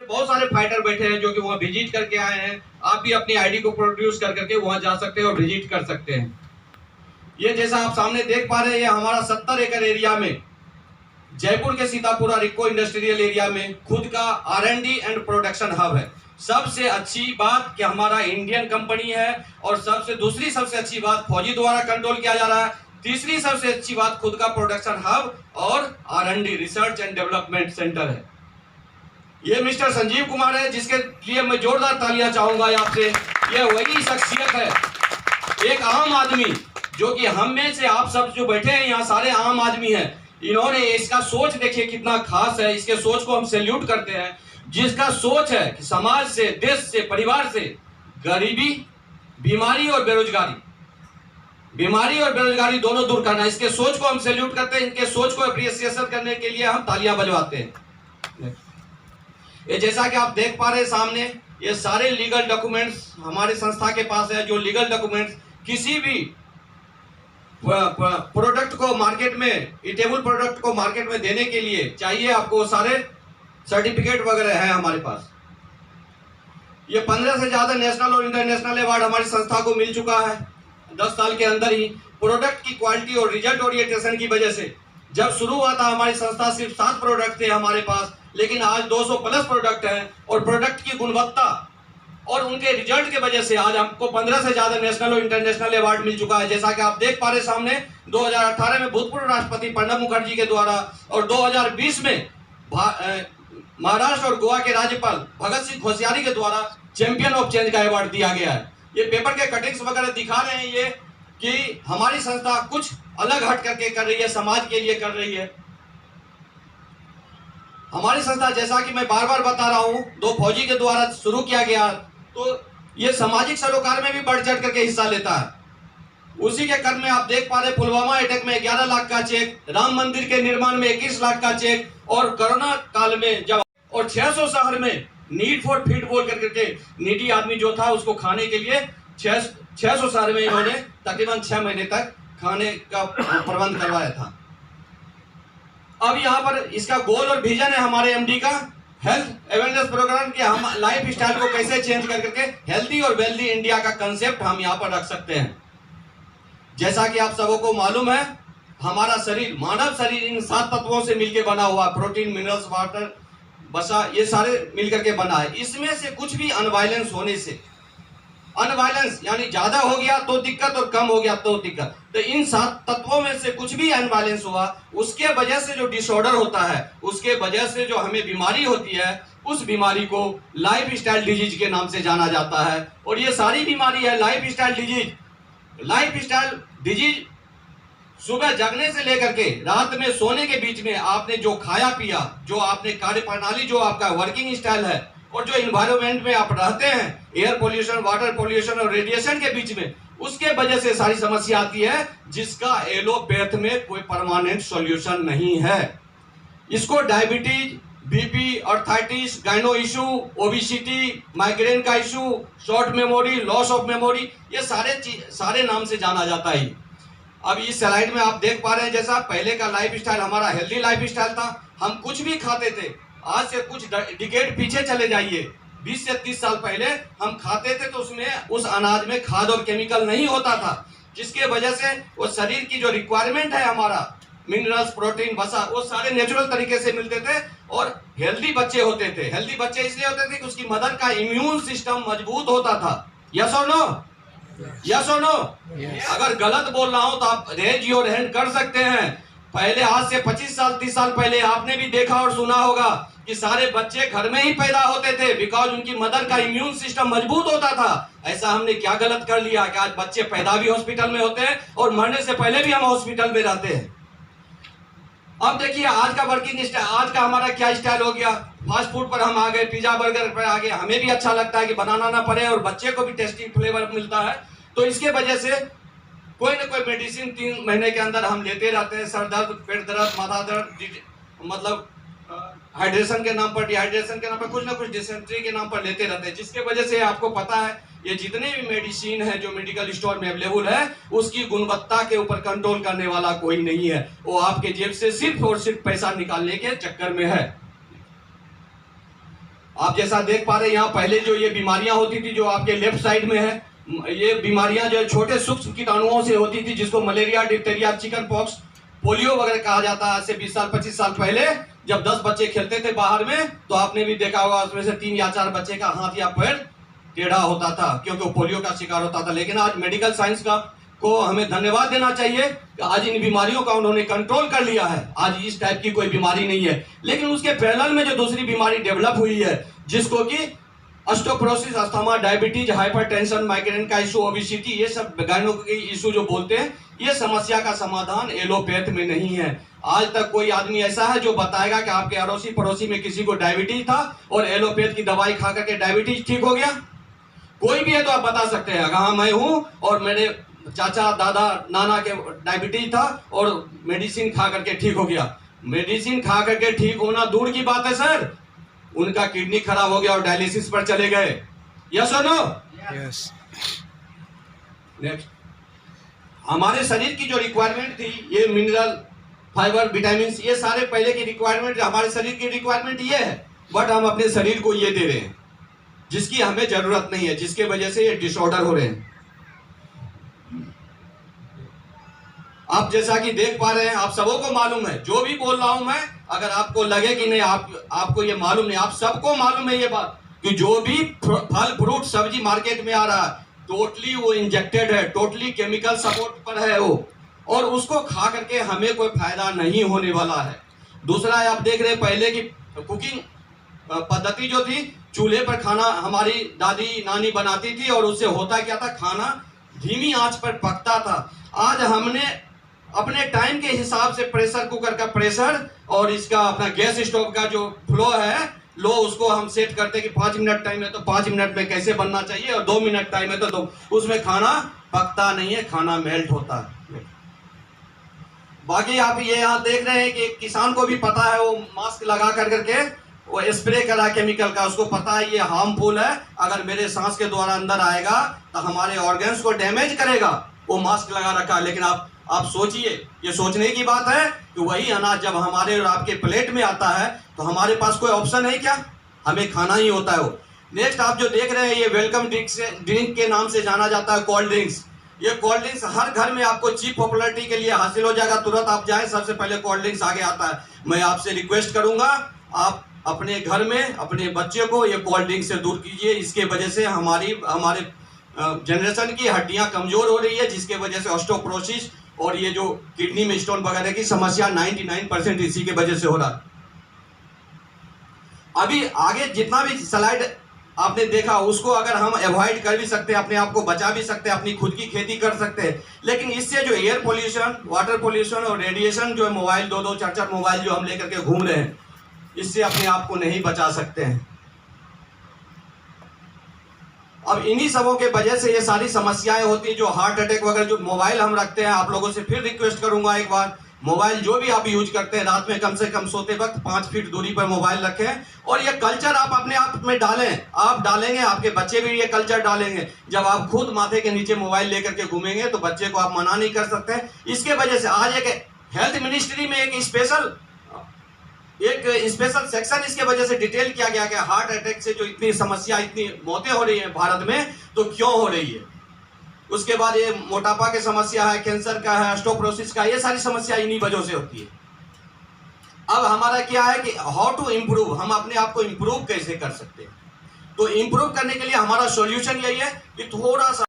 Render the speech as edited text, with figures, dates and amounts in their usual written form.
बहुत सारे फाइटर बैठे हैं जो कि वहाँ विजिट करके आए हैं। आप भी अपनी आईडी को प्रोड्यूस कर करके वहाँ जा सकते हैं और विजिट कर सकते हैं। ये जैसा आप सामने देख पा रहे हैं, ये हमारा 70 एकड़ एरिया में जयपुर के सीतापुरा रिक्को इंडस्ट्रियल एरिया में खुद का R&D एंड प्रोडक्शन हब है। सबसे अच्छी बात कि हमारा इंडियन कंपनी है, और दूसरी सबसे अच्छी बात फौजी द्वारा कंट्रोल किया जा रहा है। तीसरी सबसे अच्छी बात खुद का प्रोडक्शन हब और R&D research and development centre है। ये मिस्टर संजीव कुमार है, जिसके लिए मैं जोरदार तालियां चाहूंगा आपसे। ये वही शख्सियत है, एक आम आदमी, जो कि हम में से आप सब जो बैठे हैं यहाँ सारे आम आदमी हैं। इन्होंने इसका सोच देखिए कितना खास है, इसके सोच को हम सैल्यूट करते हैं। जिसका सोच है कि समाज से, देश से, परिवार से गरीबी, बीमारी और बेरोजगारी दोनों दूर करना, इसके सोच को हम सैल्यूट करते हैं। इनके सोच को अप्रिसिएशन करने के लिए हम तालियां बजवाते हैं। ये जैसा कि आप देख पा रहे हैं सामने, ये सारे लीगल डॉक्यूमेंट्स हमारे संस्था के पास है। जो लीगल डॉक्यूमेंट्स किसी भी प्रोडक्ट को मार्केट में, ईटेबल प्रोडक्ट को मार्केट में देने के लिए चाहिए आपको, सारे सर्टिफिकेट वगैरह है हमारे पास। ये 15 से ज्यादा नेशनल और इंटरनेशनल अवार्ड हमारी संस्था को मिल चुका है 10 साल के अंदर ही। प्रोडक्ट की क्वालिटी और रिजल्ट ओरिएंटेशन की वजह से जब शुरू हुआ था हमारी संस्था सिर्फ 7 प्रोडक्ट थे हमारे पास, लेकिन आज 200 प्लस प्रोडक्ट हैं। और प्रोडक्ट की गुणवत्ता और उनके रिजल्ट के वजह से आज हमको 15 से ज्यादा नेशनल और इंटरनेशनल अवार्ड मिल चुका है। जैसा कि आप देख पा रहे सामने, 2018 में भूतपूर्व राष्ट्रपति प्रणब मुखर्जी के द्वारा और 2020 में महाराष्ट्र और गोवा के राज्यपाल भगत सिंह कोश्यारी के द्वारा चैंपियन ऑफ चेंज का अवार्ड दिया गया है। ये पेपर के कटिंग्स वगैरह दिखा रहे हैं ये कि हमारी संस्था कुछ अलग हट करके कर रही है, समाज के लिए कर रही है। हमारी संस्था, जैसा कि मैं बार बार बता रहा हूं, 2 फौजी के द्वारा शुरू किया गया, तो ये सामाजिक सरोकार में भी बढ़ चढ़ करके हिस्सा लेता है। उसी के क्रम में आप देख पा रहे पुलवामा अटैक में 11 लाख का चेक, राम मंदिर के निर्माण में 21 लाख का चेक, और कोरोना काल में जब और 600 शहर में नीड फॉर फीड बोल करके नीडी आदमी जो था उसको खाने के लिए 600 शहर में इन्होंने तकरीबन 6 महीने तक खाने का प्रबंध करवाया था। अब यहाँ पर इसका गोल और विजन है हमारे एमडी का, हेल्थ अवेयरनेस प्रोग्राम के हम लाइफ स्टाइल को कैसे चेंज कर करके हेल्दी और वेल्दी इंडिया का कंसेप्ट हम यहाँ पर रख सकते हैं। जैसा कि आप सबों को मालूम है, हमारा शरीर, मानव शरीर इन 7 तत्वों से मिलकर बना हुआ, प्रोटीन, मिनरल्स, वाटर, वसा, ये सारे मिलकर के बना है। इसमें से कुछ भी अनवायलेंस होने से, अनवायलेंस यानी ज्यादा हो गया तो दिक्कत और कम हो गया तो दिक्कत, तो इन 7 तत्वों में से कुछ भी अनवायलेंस हुआ, उसके वजह से जो डिसऑर्डर होता है, उसके वजह से जो हमें बीमारी होती है, उस बीमारी को लाइफ स्टाइल डिजीज के नाम से जाना जाता है। और ये सारी बीमारी है life style disease. Life style disease सुबह जगने से लेकर के रात में सोने के बीच में आपने जो खाया पिया, जो आपने कार्य प्रणाली, जो आपका वर्किंग स्टाइल है, और जो इन्वायरमेंट में आप रहते हैं, एयर पोल्यूशन, वाटर पोल्यूशन और रेडिएशन के बीच में, उसके वजह से सारी समस्या आती है, जिसका एलोपैथ में कोई परमानेंट सॉल्यूशन नहीं है। इसको diabetes, BP, arthritis, gynae issue, obesity, migraine का issue, short memory, loss of memory, ये सारे नाम से जाना जाता है। अब इस स्लाइड में आप देख पा रहे हैं, जैसा पहले का लाइफ स्टाइल हमारा हेल्दी लाइफ स्टाइल था, हम कुछ भी खाते थे। आज से कुछ डिकेड पीछे चले जाइए, 20 से 30 साल पहले हम खाते थे तो उसमें, उस अनाज में खाद और केमिकल नहीं होता था, जिसके वजह से वो शरीर की जो रिक्वायरमेंट है हमारा, मिनरल्स, प्रोटीन, वसा, वो सारे नेचुरल तरीके से मिलते थे और हेल्दी बच्चे होते थे। हेल्दी बच्चे इसलिए होते थे कि उसकी मदर का इम्यून सिस्टम मजबूत होता था। यस और नो? यस और नो? अगर गलत बोल रहा हूं तो आप रेज योर हैंड कर सकते हैं। पहले, आज से 25 साल 30 साल पहले आपने भी देखा और सुना होगा कि सारे बच्चे घर में ही पैदा होते थे, बिकॉज उनकी मदर का इम्यून सिस्टम मजबूत होता था। ऐसा हमने क्या गलत कर लिया कि आज बच्चे पैदा भी हॉस्पिटल में होते हैं और मरने से पहले भी हम हॉस्पिटल में रहते हैं। अब देखिए आज का वर्किंग स्टाइल, आज का हमारा क्या स्टाइल हो गया, फास्ट फूड पर हम आ गए, पिज्जा बर्गर पर आ गए। हमें भी अच्छा लगता है कि बनाना ना पड़े और बच्चे को भी टेस्टी फ्लेवर मिलता है। तो इसके वजह से कोई ना कोई मेडिसिन 3 महीने के अंदर हम लेते रहते हैं। सर दर्द, पेट दर्द, माथा दर्द, मतलब हाइड्रेशन के नाम पर, डिहाइड्रेशन के नाम पर, कुछ ना कुछ डिसेंट्री के नाम पर लेते रहते हैं, जिसके वजह से आपको पता है ये जितने भी मेडिसिन है जो मेडिकल स्टोर में अवेलेबल है, उसकी गुणवत्ता के ऊपर कंट्रोल करने वाला कोई नहीं है। वो आपके जेब से सिर्फ और सिर्फ पैसा निकालने के चक्कर में है। आप जैसा देख पा रहे हैं यहाँ पहले जो ये बीमारियां होती थी जो आपके लेफ्ट साइड में है, ये बीमारियां जो छोटे सूक्ष्म कीटाणुओं से होती थी जिसको malaria, diphtheria, chicken pox, polio वगैरह कहा जाता है। आज से 20 साल 25 साल पहले जब 10 बच्चे खेलते थे बाहर में तो आपने भी देखा होगा उसमें से 3 या 4 बच्चे का हाथ या पैर टेढ़ा होता था क्योंकि वो पोलियो का शिकार होता था। लेकिन आज मेडिकल साइंस को हमें धन्यवाद देना चाहिए कि आज इन बीमारियों का उन्होंने कंट्रोल कर लिया है। आज इस टाइप की कोई बीमारी नहीं है। लेकिन उसके पैरेलल में जो दूसरी बीमारी डेवलप हुई है जिसको कि osteoporosis, asthma, diabetes, hypertension, migraine का इशू, ओबेसिटी, ये सब गायनों के इशू जो बोलते हैं, ये समस्या का समाधान एलोपैथ में नहीं है। आज तक कोई आदमी ऐसा है जो बताएगा कि आपके अड़ोसी पड़ोसी में किसी को डायबिटीज था और एलोपैथ की दवाई खा करके डायबिटीज ठीक हो गया? कोई भी है तो आप बता सकते हैं। हाँ, मैं हूं और मेरे चाचा, दादा, नाना के डायबिटीज था और मेडिसिन खा करके ठीक हो गया। मेडिसिन खा करके ठीक होना दूर की बात है सर, उनका किडनी खराब हो गया और डायलिसिस पर चले गए। यस और नो? यस। नेक्स्ट, हमारे शरीर की जो रिक्वायरमेंट थी, ये मिनरल, फाइबर, विटामिन, ये सारे पहले की रिक्वायरमेंट, हमारे शरीर की रिक्वायरमेंट ये है, बट हम अपने शरीर को ये दे रहे हैं जिसकी हमें जरूरत नहीं है, जिसके वजह से ये डिसऑर्डर हो रहे हैं। आप जैसा कि देख पा रहे हैं, आप सबों को मालूम है जो भी बोल रहा हूं मैं, अगर आपको लगे कि नहीं आपको ये मालूम नहीं, आप सबको मालूम है ये बात कि जो भी फल फ्रूट सब्जी मार्केट में आ रहा है टोटली वो इंजेक्टेड है, टोटली केमिकल सपोर्ट पर है वो, और उसको खा करके हमें कोई फायदा नहीं होने वाला है। दूसरा आप देख रहे हैं पहले की कुकिंग पद्धति जो थी, चूल्हे पर खाना हमारी दादी नानी बनाती थी और उससे होता क्या था, खाना धीमी आंच पर पकता था। आज हमने अपने टाइम के हिसाब से प्रेशर कुकर का प्रेशर और इसका अपना गैस स्टोव का जो फ्लो है लो, उसको हम सेट करते कि 5 मिनट टाइम है तो 5 मिनट में कैसे बनना चाहिए और 2 मिनट टाइम है तो 2, उसमें खाना पकता नहीं है, खाना मेल्ट होता है। बाकी आप ये यहाँ देख रहे हैं कि किसान को भी पता है, वो मास्क लगा कर करके वो स्प्रे करा केमिकल का, उसको पता है ये हार्मफुल है, अगर मेरे सांस के द्वारा अंदर आएगा तो हमारे ऑर्गन्स को डैमेज करेगा, वो मास्क लगा रखा। लेकिन आप सोचिए, ये सोचने की बात है कि वही अनाज जब हमारे और आपके प्लेट में आता है तो हमारे पास कोई ऑप्शन है क्या? हमें खाना ही होता है वो। नेक्स्ट आप जो देख रहे हैं ये वेलकम ड्रिंक के नाम से जाना जाता है, कोल्ड ड्रिंक्स। ये कोल्ड ड्रिंक्स हर घर में आपको चीप पॉपुलैरिटी के लिए हासिल हो जाएगा, तुरंत आप जाएं सबसे पहले कोल्ड ड्रिंक्स आगे आता है। मैं आपसे रिक्वेस्ट करूंगा आप अपने घर में अपने बच्चे को ये कोल्ड ड्रिंक से दूर कीजिए। इसके वजह से हमारे जनरेशन की हड्डियां कमजोर हो रही है, जिसके वजह से ऑस्टियोपोरोसिस और ये जो किडनी में स्टोन वगैरह की समस्या 99% इसी के वजह से हो रहा है। अभी आगे जितना भी स्लाइड आपने देखा उसको अगर हम अवॉइड कर भी सकते हैं, अपने आप को बचा भी सकते हैं, अपनी खुद की खेती कर सकते हैं, लेकिन इससे जो एयर पोल्यूशन, वाटर पोल्यूशन और रेडिएशन जो मोबाइल 2-2 4-4 मोबाइल जो हम लेकर के घूम रहे हैं, इससे अपने आप को नहीं बचा सकते हैं। अब इन्हीं सबों के वजह से ये सारी समस्याएं होती है, जो हार्ट अटैक वगैरह, जो मोबाइल हम रखते हैं। आप लोगों से फिर रिक्वेस्ट करूंगा एक बार, मोबाइल जो भी आप यूज करते हैं रात में कम से कम सोते वक्त 5 फीट दूरी पर मोबाइल रखें, और ये कल्चर आप अपने आप में डालें। आप डालेंगे, आपके बच्चे भी ये कल्चर डालेंगे। जब आप खुद माथे के नीचे मोबाइल लेकर के घूमेंगे तो बच्चे को आप मना नहीं कर सकते। इसके वजह से आज एक हेल्थ मिनिस्ट्री में एक स्पेशल सेक्शन इसके वजह से डिटेल किया गया कि हार्ट अटैक से जो इतनी समस्या, इतनी मौतें हो रही हैं भारत में, तो क्यों हो रही है। उसके बाद ये मोटापा की समस्या है, कैंसर का है, ऑस्टियोपोरोसिस का, ये सारी समस्या इन्हीं वजह से होती है। अब हमारा क्या है कि हाउ टू इम्प्रूव, हम अपने आप को इम्प्रूव कैसे कर सकते हैं। तो इम्प्रूव करने के लिए हमारा सॉल्यूशन यही है कि थोड़ा सा